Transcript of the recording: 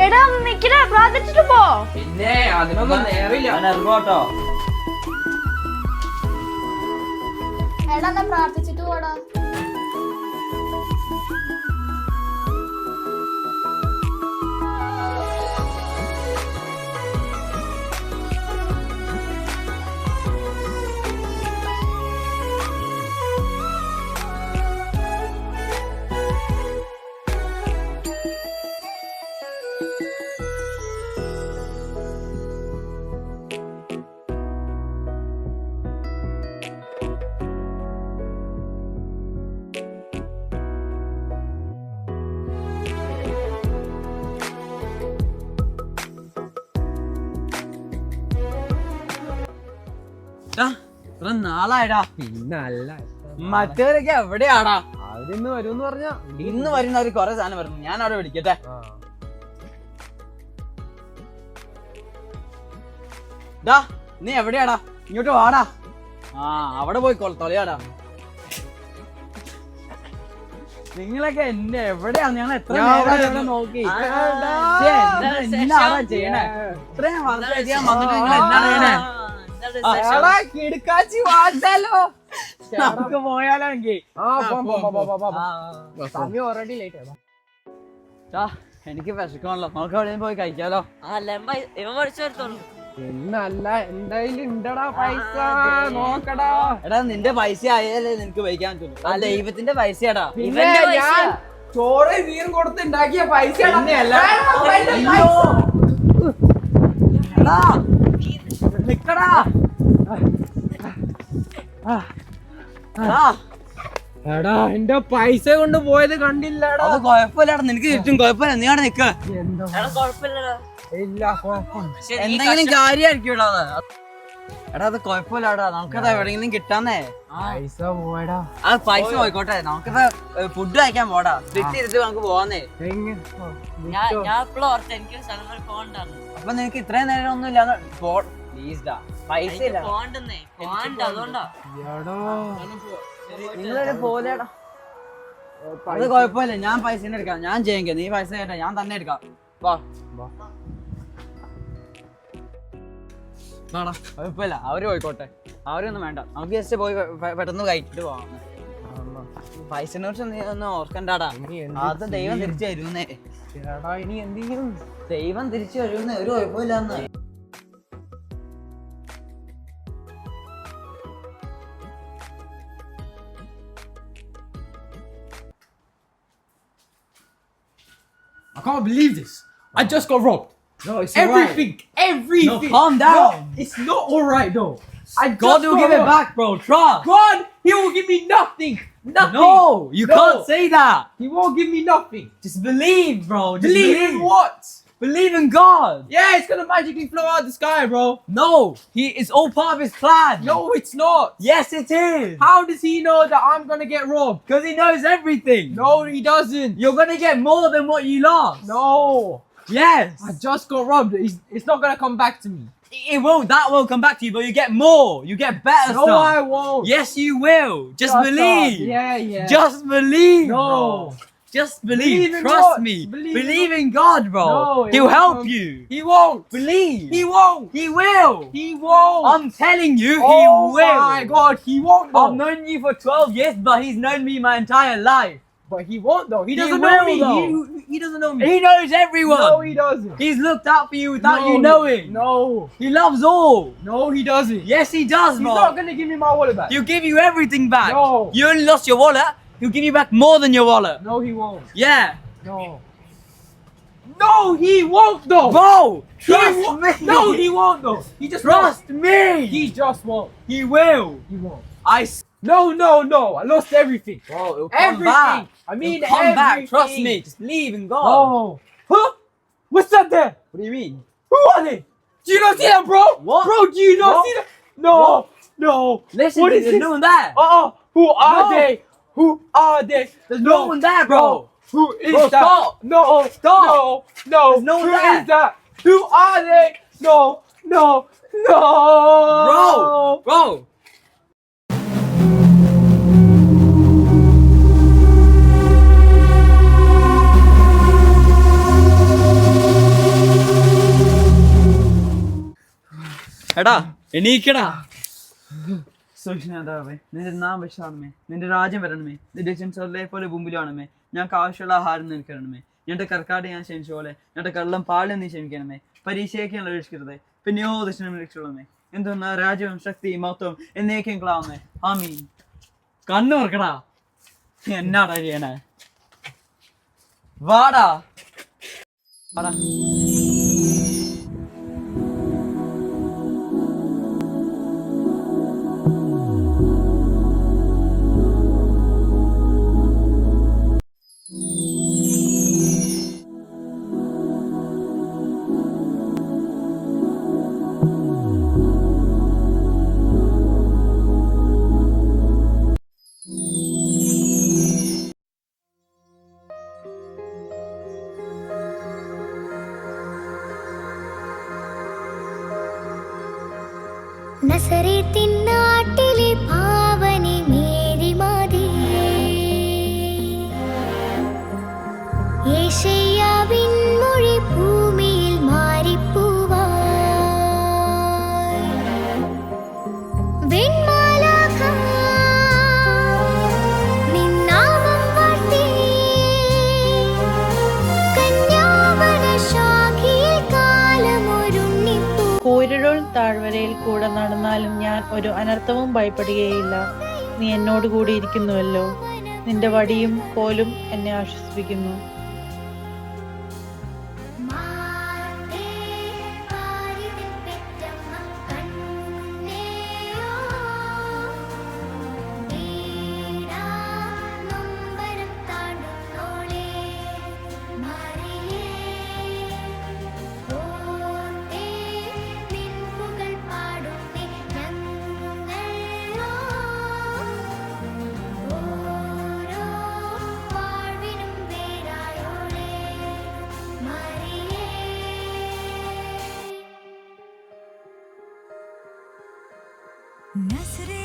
എടാ നിക്കടാ, പ്രാർത്ഥിച്ചിട്ട് പോ. പിന്നെ അതിനൊന്നും നേരില്ല. ഇറങ്ങോട്ടോ. എടാ എന്നാ പ്രാർത്ഥിച്ചിട്ട് പോടാ. നാളായടാ. പിന്നല്ല മറ്റവരൊക്കെ എവിടെയാടാ? അവരിന്ന് വരുമെന്ന് പറഞ്ഞ ഇന്ന് വരുന്നവര് കൊറേ സാധനം വരുന്നു. ഞാൻ അവിടെ വിളിക്കട്ടെ. ഡാ നീ എവിടെയാടാ? ഇങ്ങോട്ട് വാടാ. അവിടെ പോയി തൊലയാടാ. നിങ്ങളൊക്കെ എന്നെ എവിടെയാണ്? ഞങ്ങൾ എത്ര നേരം നോക്കി. എന്നാടാ ചെയ്യണേ? ഇത്രയും വർഷം ഞാൻ വന്നിട്ട് നിങ്ങൾ എന്നാണ് ചെയ്യണേ? കിടക്കാച്ചി വാച്ചാലോ. നമുക്ക് പോയാലെങ്കിൽ സമയം ഓൾറെഡി ലേറ്റ് ആയി. എനിക്ക് വിശക്കണല്ലോ. നമുക്ക് എവിടെയും പോയി കഴിക്കാലോ. പിന്നല്ല എന്തായാലും ഉണ്ടടാ പൈസ. നോക്കടാ. എടാ നിന്റെ പൈസ ആയാലേ നിനക്ക് കഴിക്കാൻ പറ്റുള്ളൂ. ആ ദൈവത്തിന്റെ പൈസയാടാ. പിന്നെ ഞാൻ ചോറ് നീരും കൊടുത്ത് ഉണ്ടാക്കിയ പൈസ. നിക്കടാ. എടാ എന്റെ പൈസ കൊണ്ട് പോയത് കണ്ടില്ലടാ. അത് കൊഴപ്പില്ലടാ. നിനക്ക് ചുറ്റും കൊഴപ്പില്ല. നീ അവിടെ നിക്ക. ഇല്ല കുഴപ്പമില്ല. എന്തെങ്കിലും കാര്യമായിരിക്കും. എടാ അത് കൊഴപ്പില്ലടാ. നമുക്കത് എവിടെയെങ്കിലും കിട്ടാന്നേ. പൈസ പോയടാ. അത് പൈസ പോയിക്കോട്ടെ. നമുക്കത് ഫുഡ് കഴിക്കാൻ പോടാ. സ്റ്റിച്ച് ചെയ്തിട്ട് നമുക്ക് പോവാന്നേ. അപ്പൊ നിനക്ക് ഇത്രയും നേരം ഒന്നും ഇല്ലാന്ന് പൈസ ഇല്ല. നിങ്ങളൊരു പോലെടാ. അത് കൊഴപ്പില്ല. ഞാൻ പൈസ എടുക്കാം. ഞാൻ ചെയ്യാം. നീ പൈസ കേട്ടാ ഞാൻ തന്നെ എടുക്കാം. കുഴപ്പമില്ല. അവര് പോയിക്കോട്ടെ. അവരൊന്നും വേണ്ട. നമുക്ക് ജസ്റ്റ് പോയി പെട്ടെന്ന് കഴിച്ചിട്ട് പോവാം. പൈസനെ കുറിച്ച് നീ ഒന്നും ഓർക്കണ്ടാടാ. അത് ദൈവം തിരിച്ചു തരുന്നേ. ഇനി എന്തെങ്കിലും ദൈവം തിരിച്ചു വരുന്നേ. ഒരു കുഴപ്പമില്ലാന്ന്. I can't believe this. I just got robbed. No, it's everything. No, calm down. No, it's not alright though. God will give it back, bro. Trust. God, He will give me nothing. Nothing. No, you can't say that. He won't give me nothing. Just believe, bro. Just Believe in what? Believe in God. Yeah, it's gonna magically flow out of the sky, bro. No, it's all part of his plan. No, it's not. Yes, it is. How does He know that I'm gonna get robbed? Because he knows everything. No, He doesn't. You're gonna get more than what you lost. No. Yes. I just got robbed. It's not gonna come back to me. It won't. That won't come back to you, but you get more. You get better No, stuff. I won't. Yes, you will. Just Shut believe. up. Yeah. Just believe. No. Bro. Just believe. Believe in Trust what? me. Believe Believe in God, bro. No, He'll won't help come. you. He won't. Believe. He won't. He will. He won't. I'm telling you, Oh he will. my God, He won't though. I've known you for 12 years, but he's known me my entire life. But He won't though. He doesn't will, know me. though. He doesn't know me. He knows everyone. No, He doesn't. He's looked out for you without No, you knowing. No. He loves all. No, He doesn't. Yes, he does, He's Mark. not gonna give me my wallet back. He'll give you everything back. No. You only lost your wallet. He'll give you back more than your wallet. No, He won't. Yeah. No. No, He won't though. Bro, He trust won't. me. No, He won't though. He just Trust me. won't. He just won't. He will. He won't. I. No. I lost everything. Bro, it'll come Everything. back. I mean, It'll come back. everything. Trust me. Just believe in God. Oh. Huh? What's that there? What do you mean? Who are they? Do you not see them, bro? What? Bro, do you not What? see them? No. What? No. Listen, What is there's this? no one there. Who are No. they? Who are they? There's no one there, bro. Who is Bro, that? stop. No. Stop. No. There's no one Who there. is that? Who are they? No. Bro. എടാ എണീക്കടാ. സൂക്ഷ്മതാവേ, നിന്റെ നാം വിശാലമേ, നിന്റെ രാജ്യം വരണമേ, നിന്റെ ചെൻസോറിലെ പോലെ ഭൂമിയിലാണമേ. ഞങ്ങൾക്ക് ആവശ്യമുള്ള ആഹാരം നിൽക്കണമേ. ഞങ്ങളുടെ കർക്കാട് ഞാൻ ക്ഷമിച്ചോളെ, ഞങ്ങളുടെ കള്ളം പാലും നീ ക്ഷമിക്കണമേ. പരീക്ഷയ്ക്ക് രക്ഷിക്കരുത്, പിന്നെയോ ദർശനം രക്ഷിക്കണമേ. എന്തെന്നാ രാജ്യവും ശക്തിയും മഹത്വം എന്നേക്കും ക്ലാമേ. ആമീൻ. കണ്ണു ഓർക്കടാ, എന്നാടാ ചെയ്യണേ? വാടാ വാടാ. നസറേത്തിൻ നാട്ടിലെ പാവനി മേരി മാതേ, യേശയ്യാവിൻ മൊഴി ഭൂമിയിൽ മാറിപ്പൂവായി. വെൺമാലാഖ നിൻ നാമം വാഴ്ത്തി, കന്യാവന ശാഖയിൽ കാലമൊരുണ്ണിപ്പൂ. കൂരിരുൾ താഴ്വരയിൽ കൂടെ നടന്നാലും ഞാൻ ഒരു അനർത്ഥവും ഭയപ്പെടുകയില്ല. നീ എന്നോട് കൂടി ഇരിക്കുന്നുവല്ലോ, നിന്റെ വടിയും കോലും എന്നെ ആശ്വസിപ്പിക്കുന്നു. നസറേ